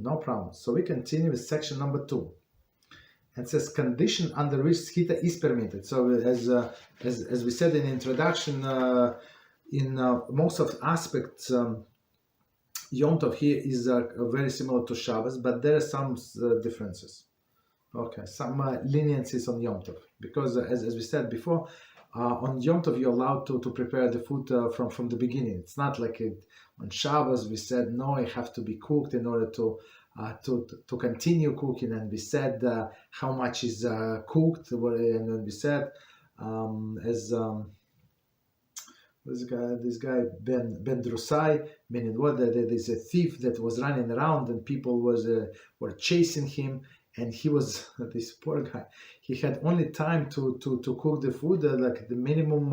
No problem. So we continue with section number 2. It says condition under which Sechitah is permitted. So as we said in the introduction, in most of aspects, Yom Tov here is very similar to Shabbos, but there are some differences. Okay, some leniencies on Yom Tov, because as we said before, on Yom Tov you're allowed to prepare the food from the beginning. It's not like on Shabbos we said no, it have to be cooked in order to continue cooking, and we said how much is cooked, and then we said this guy Ben Drusai, meaning what, there's a thief that was running around and people were chasing him, and he was this poor guy. He had only time to cook the food like the minimum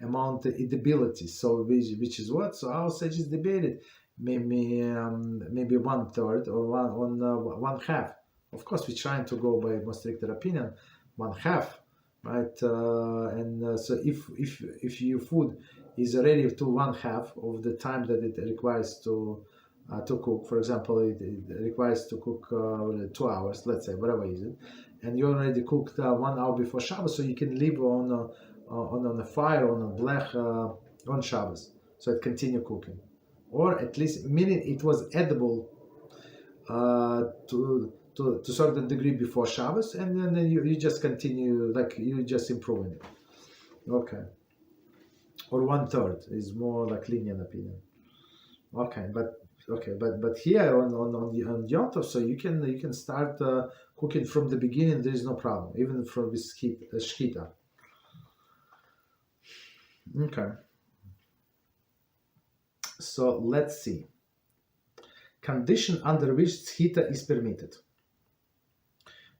amount edibility. So which is what? So our sages debated maybe 1/3 or one half. Of course, we're trying to go by more stricter opinion, 1/2, right? So if your food is ready to 1/2 of the time that it requires to cook. For example, it requires to cook 2 hours, let's say, whatever is it, and you already cooked 1 hour before Shabbos, so you can leave on a fire on a blech on Shabbos, so it continue cooking, or at least meaning it was edible to a certain degree before Shabbos, and then you just continue, like you just improving it. Okay. Or 1/3 is more like lenient opinion. Okay, but here on Yom Tov, so you can start cooking from the beginning. There is no problem, even from this Sechitah. Okay. So let's see. Condition under which Sechitah is permitted.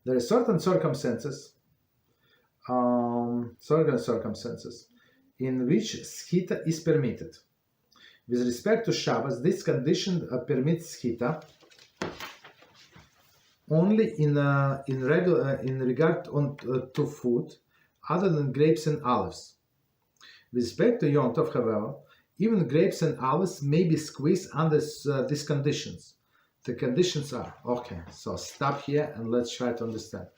There are certain circumstances, in which Sechitah is permitted. With respect to Shabbos, this condition permits Sechitah only in regard to food other than grapes and olives. With respect to Yom Tov, however, even grapes and olives may be squeezed under these conditions. The conditions are, okay, so stop here and let's try to understand.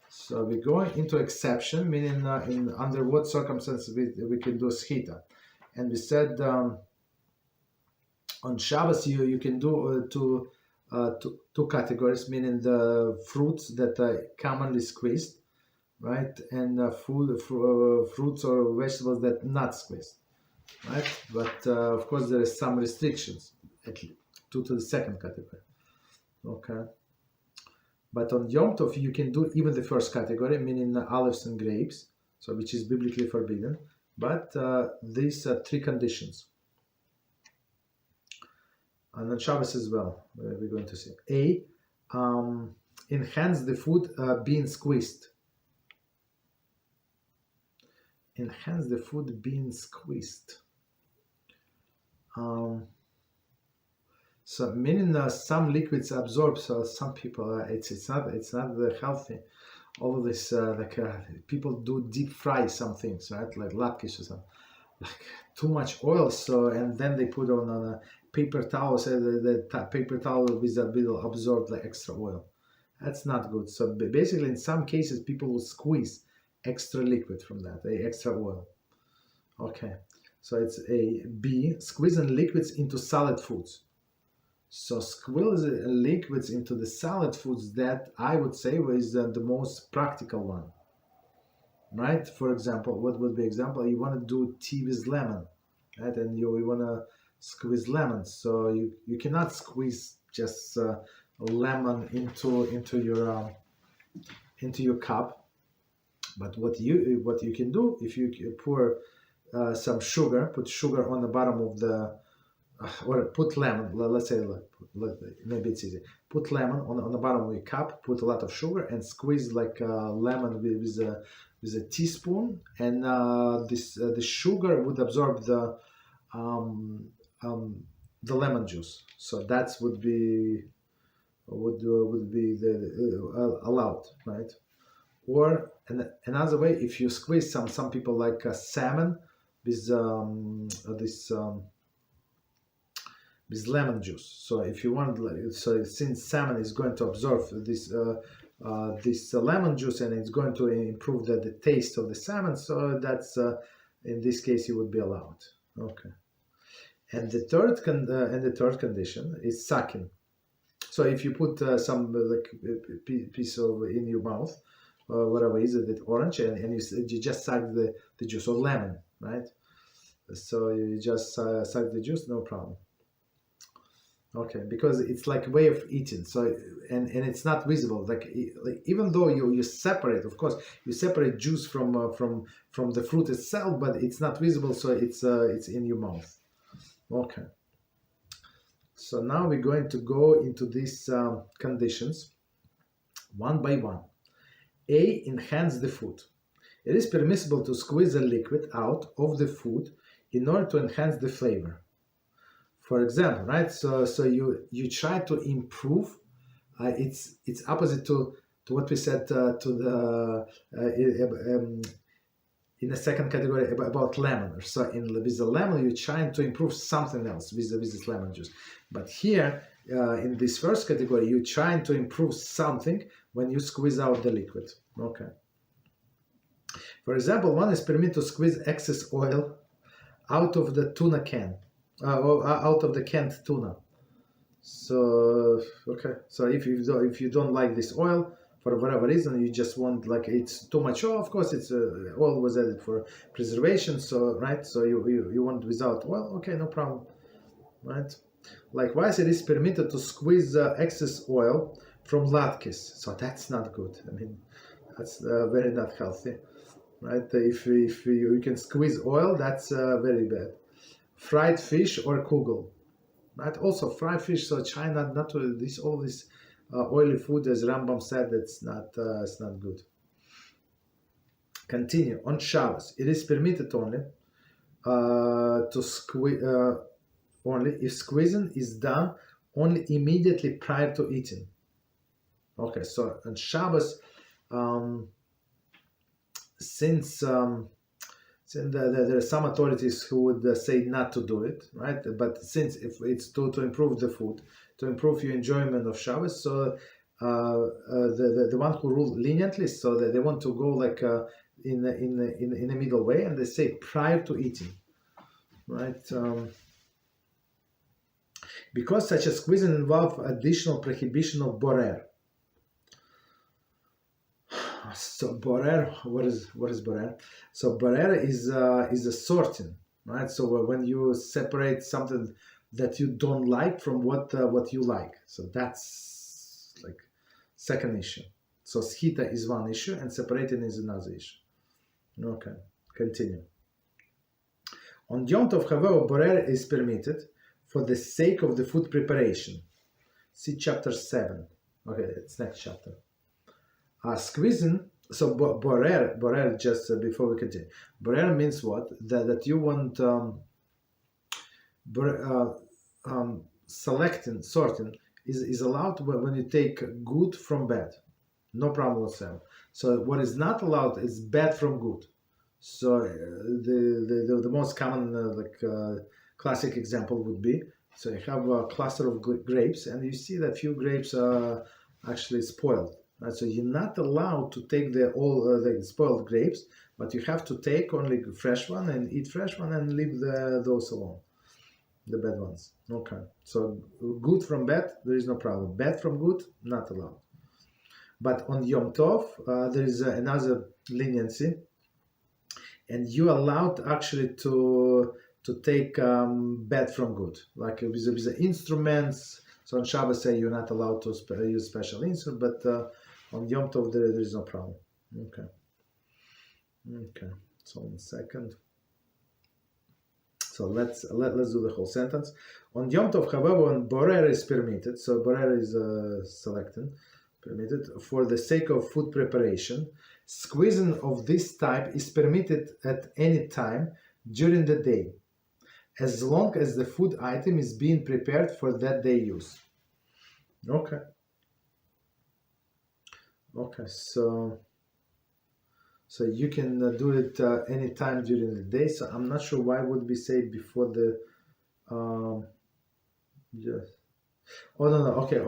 So we're going into exception, meaning under what circumstances we can do Sechitah. And we said on Shabbos you can do two categories, meaning the fruits that are commonly squeezed, right, and fruits or vegetables that are not squeezed, right. But of course there is some restrictions, at least to the second category. Okay. But on Yom Tov, you can do even the first category, meaning olives and grapes, so which is biblically forbidden. But these are 3 conditions. And on Shabbos as well, we're going to see. A, enhance the food being squeezed. Enhance the food being squeezed. So meaning some liquids absorb. So some people, it's not healthy. All of this, people do deep fry some things, right? Like latkes or something, like too much oil. So and then they put on a paper towel. So the paper towel will absorb the extra oil. That's not good. So basically, in some cases, people will squeeze extra liquid from that, extra oil. Okay, so it's a B, squeezing liquids into solid foods. So squeeze liquids into the solid foods, that I would say was the most practical one, right? For example, what would be example? You want to do tea with lemon, right? And you want to squeeze lemon. So you cannot squeeze just lemon into your cup. But what you can do, if you pour some sugar, put sugar on the bottom of the or put lemon, let's say, maybe it's easy. Put lemon on the bottom of your cup, put a lot of sugar, and squeeze like lemon with a teaspoon, and the sugar would absorb the lemon juice. So that would be allowed, right? Or another way, if you squeeze some people like salmon with with lemon juice. So if you want, so since salmon is going to absorb this lemon juice, and it's going to improve the taste of the salmon, so that's in this case you would be allowed. Okay. And the third condition is sucking. So if you put some piece of in your mouth, whatever is it, orange, and you just suck the juice of lemon, right? So you just suck the juice, no problem. Okay, because it's like a way of eating. So and it's not visible. Like even though you separate, of course, you separate juice from the fruit itself, but it's not visible. So it's in your mouth. Okay. So now we're going to go into these conditions one by one. A, enhance the food. It is permissible to squeeze a liquid out of the food in order to enhance the flavor. For example, right? So you try to improve. It's opposite to what we said in the second category about lemon. So with the lemon, you're trying to improve something else with this lemon juice. But here, in this first category, you're trying to improve something when you squeeze out the liquid. Okay. For example, one is permitted to squeeze excess oil out of the tuna can, or out of the canned tuna. So okay. So if you don't like this oil, for whatever reason, you just want, like, it's too much oil. Of course, it's oil was added for preservation. So right, so you want without oil. Okay, no problem. Right. Likewise, it is permitted to squeeze excess oil from latkes. So that's not good. I mean, that's very not healthy. Right. If you can squeeze oil, that's very bad. Fried fish or kugel. Right. Also fried fish. So China not to this all this. Oily food, as Rambam said, it's not good. Continue. On Shabbos, it is permitted only to squeeze only if squeezing is done only immediately prior to eating. Okay, so on Shabbos, since there are some authorities who would say not to do it, right? But since if it's to improve the food, to improve your enjoyment of Shabbos, so the one who rule leniently, so that they want to go like in a middle way, and they say prior to eating, right? Because such a squeezing involves additional prohibition of borer. So borer, what is borer? So borer is a sorting, right? So when you separate something that you don't like from what you like, so that's like second issue. So Sechitah is one issue, and separating is another issue. Okay, continue. On Yom Tov, however, borer is permitted for the sake of the food preparation. See chapter 7. Okay, it's next chapter. Squeezing. So borer. Just before we continue, borer means what? That you want sorting is allowed when you take good from bad, no problem whatsoever. So what is not allowed is bad from good. So the most common classic example would be, so you have a cluster of grapes, and you see that few grapes are actually spoiled. Right? So you're not allowed to take the spoiled grapes, but you have to take only fresh one and eat fresh one and leave those alone, the bad ones. Okay. So good from bad, there is no problem. Bad from good, not allowed. But on Yom Tov, there is another leniency, and you allowed actually to take bad from good, like with the instruments. So on Shabbos, say you're not allowed to use special instruments, but on Yom Tov there is no problem. Okay. So 1 second. So let's do the whole sentence. On Yom Tov, however, when borer is permitted, so borer is selected, permitted for the sake of food preparation. Squeezing of this type is permitted at any time during the day, as long as the food item is being prepared for that day use. Okay. So you can do it any time during the day. So I'm not sure why would we say before the Yes. Oh no, no. Okay.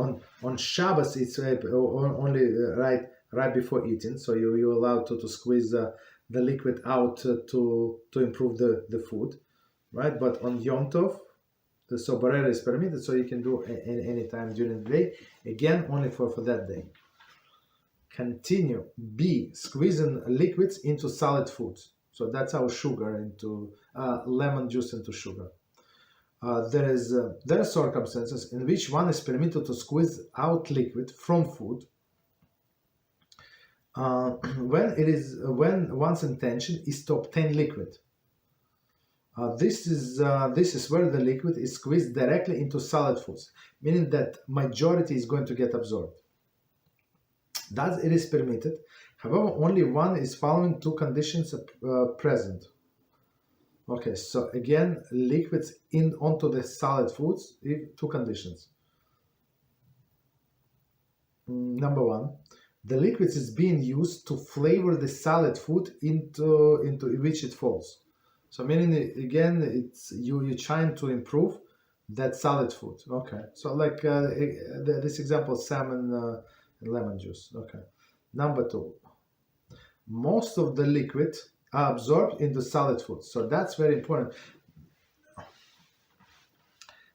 On Shabbos, it's only right before eating. So you allowed to squeeze the liquid out to improve the food, right? But on Yom Tov, the soborera is permitted, so you can do any time during the day. Again, only for that day. Continue. B. Squeezing liquids into solid foods. So that's our sugar into lemon juice into sugar. There are circumstances in which one is permitted to squeeze out liquid from food when one's intention is to obtain liquid. This is where the liquid is squeezed directly into solid foods, meaning that majority is going to get absorbed. Thus, it is permitted. However, only one is following two conditions present. Okay, so again, liquids in onto the solid foods, two conditions. Number one, the liquids is being used to flavor the solid food into which it falls. So meaning again, it's you're trying to improve that solid food. Okay, so like this example, salmon and lemon juice. Okay, number two, most of the liquid are absorbed into solid food. So that's very important.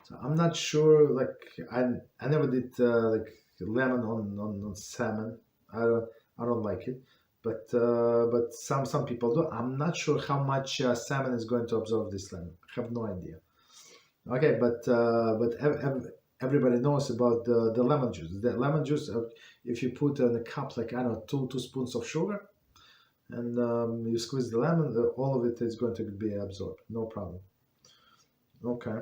So I'm not sure. Like I never did like lemon on salmon. I don't like it. But some people do. I'm not sure how much salmon is going to absorb this lemon. I have no idea. Okay, but everybody knows about the lemon juice. The lemon juice, if you put in a cup like I don't know two spoons of sugar, and you squeeze the lemon, all of it is going to be absorbed. No problem. Okay.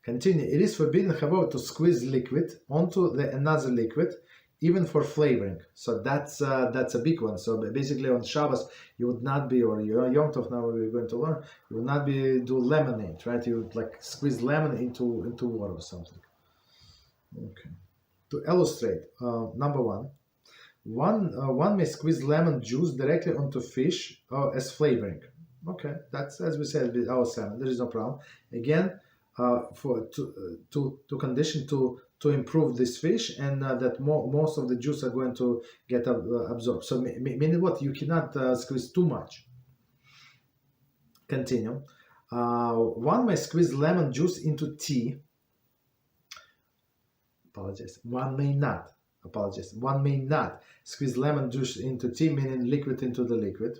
Continue. It is forbidden, however, to squeeze liquid onto another liquid, even for flavoring. So that's a big one. So basically on Shabbos, you would not be, or Yom Tov now we're going to learn, you would not be do lemonade, right? You would like squeeze lemon into water or something. Okay. To illustrate, number one may squeeze lemon juice directly onto fish as flavoring. Okay, that's as we said with our salmon. There is no problem. Again, to condition to improve this fish and that most of the juice are going to get absorbed. So meaning what? You cannot squeeze too much. Continue. One may squeeze lemon juice into tea. Apologize. One may not. Apologize. One may not squeeze lemon juice into tea, meaning liquid into the liquid.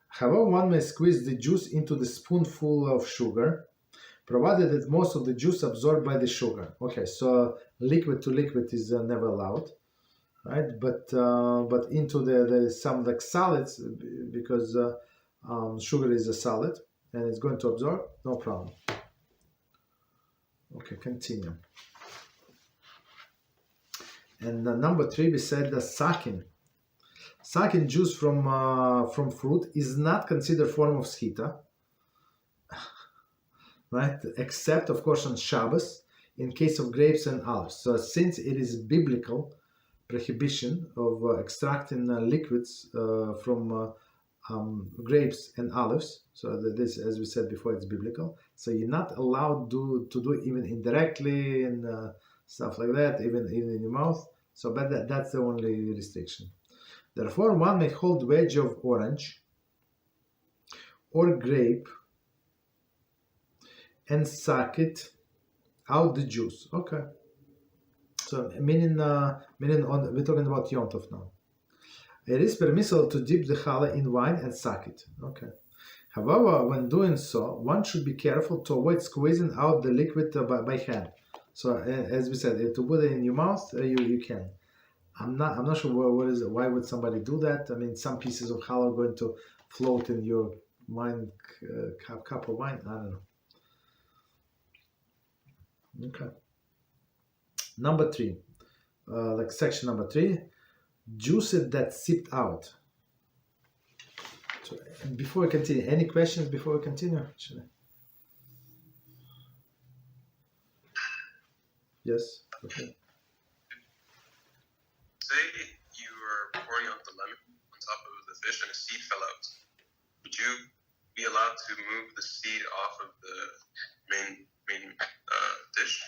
However, one may squeeze the juice into the spoonful of sugar, provided that most of the juice absorbed by the sugar. Okay, so liquid to liquid is never allowed, right? But into the some like solids, because sugar is a solid and it's going to absorb, no problem. Okay, continue. And number three, we said the sucking. Sucking juice from fruit is not considered form of Sechitah, right? Except, of course, on Shabbos, in case of grapes and olives. So since it is biblical prohibition of extracting liquids from grapes and olives, so this, as we said before, it's biblical. So you're not allowed to do even indirectly and stuff like that, even in your mouth. So, but that's the only restriction. Therefore, one may hold wedge of orange or grape and suck it out the juice. Okay. So meaning we're talking about Yom Tov now. It is permissible to dip the challah in wine and suck it. Okay. However, when doing so, one should be careful to avoid squeezing out the liquid by hand. So as we said, if to put it in your mouth, you can. I'm not sure what is it. Why would somebody do that? I mean, some pieces of challah are going to float in your wine cup of wine. I don't know. Okay. Number three, like section number three, juices that sipped out. So before we continue, any questions before we continue? Actually? Yes. Okay. Say you were pouring out the lemon on top of the fish and a seed fell out. Would you be allowed to move the seed off of the main dish.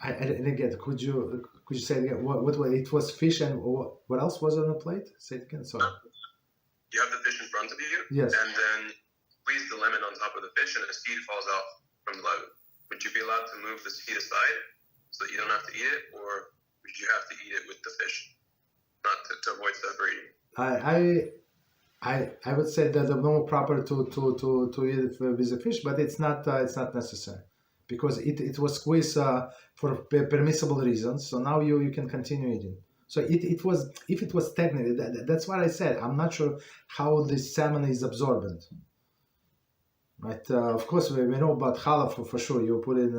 I didn't get it. Could you say it again? What it was fish and what else was on the plate? Say it again. Sorry. You have the fish in front of you. Yes. And then squeeze the lemon on top of the fish, and a seed falls out from the lemon. Would you be allowed to move the seed aside so that you don't have to eat it, or would you have to eat it with the fish, not to avoid separating? I would say that the more proper to eat it with the fish, but it's not necessary because it was squeezed for permissible reasons. So now you can continue eating. So it was, if it was technically, that's what I said. I'm not sure how this salmon is absorbent. Right. Of course, we know about halachos for sure. You put in.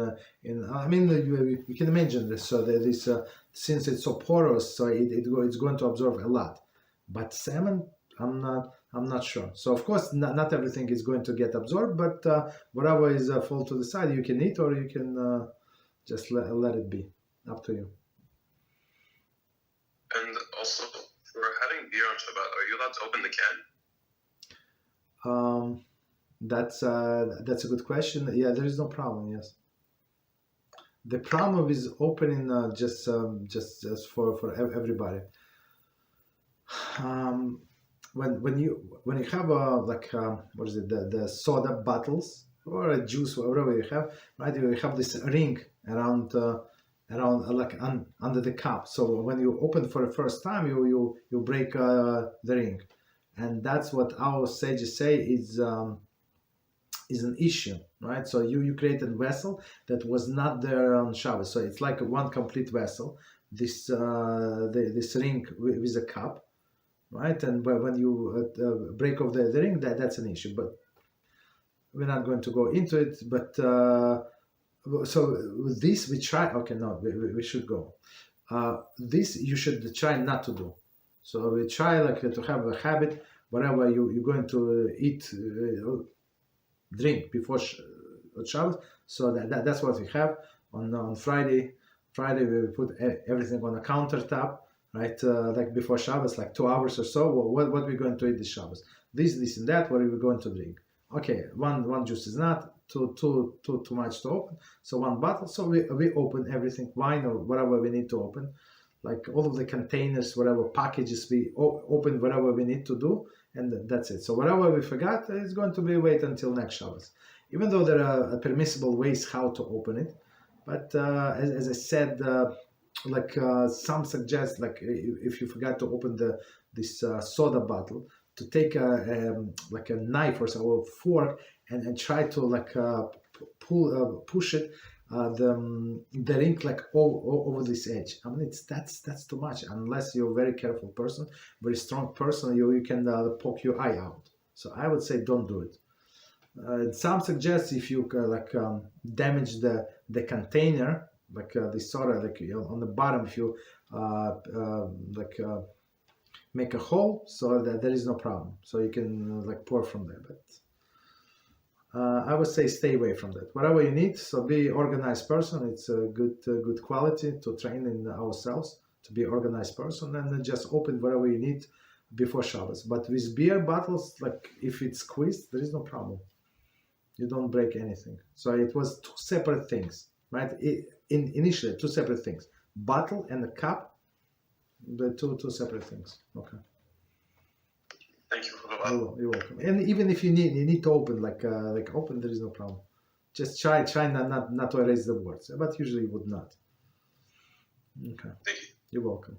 I mean, you can imagine this. So this since it's so porous, so it's going to absorb a lot. But salmon, I'm not sure. So of course, not everything is going to get absorbed, but whatever is fall to the side, you can eat or you can just let it be. Up to you. And also, for having beer on Shabbat, are you allowed to open the can? That's a good question. Yeah, there is no problem. Yes. The problem is opening just for everybody. When you have what is it, the soda bottles or a juice, whatever you have, right? You have this ring around under the cup. So when you open for the first time, you break the ring, and that's what our sages say is an issue, right? So you created a vessel that was not there on Shabbos. So it's like one complete vessel. This this ring with a cup, right? And when you break off the ring, that's an issue. But we're not going to go into it. But so with this we try. Okay, no, we should go. This you should try not to do. So we try to have a habit. Whatever you're going to eat. Drink before Shabbos, so that's what we have on Friday. Friday we put everything on a countertop, right? Like before Shabbos, like 2 hours or so. What we're going to eat this Shabbos? This and that. What are we going to drink? Okay, one juice is not too much to open. So one bottle. So we open everything, wine or whatever we need to open, like all of the containers, whatever packages we open, whatever we need to do. And that's it. So whatever we forgot, it's going to be wait until next Shabbos. Even though there are permissible ways how to open it, but as I said, some suggest if you forgot to open this soda bottle, to take a knife or so, or fork and try to push it the ring over this edge. I mean, that's too much unless you're a very careful person, very strong person. You can poke your eye out. So I would say don't do it. Some suggest if you damage the container, the soda, on the bottom, if you make a hole, so that there is no problem. So you can pour from there, but. I would say stay away from that. Whatever you need, so be organized person. It's a good quality to train in ourselves to be organized person, and then just open whatever you need before Shabbos. But with beer bottles, if it's squeezed, there is no problem. You don't break anything. So it was two separate things, right? Initially, two separate things: bottle and the cup. The two separate things. Okay. Thank you. You're welcome. And even if you need to open, open, there is no problem. Just try not to erase the words, but usually you would not. Okay. Thank you. You're welcome.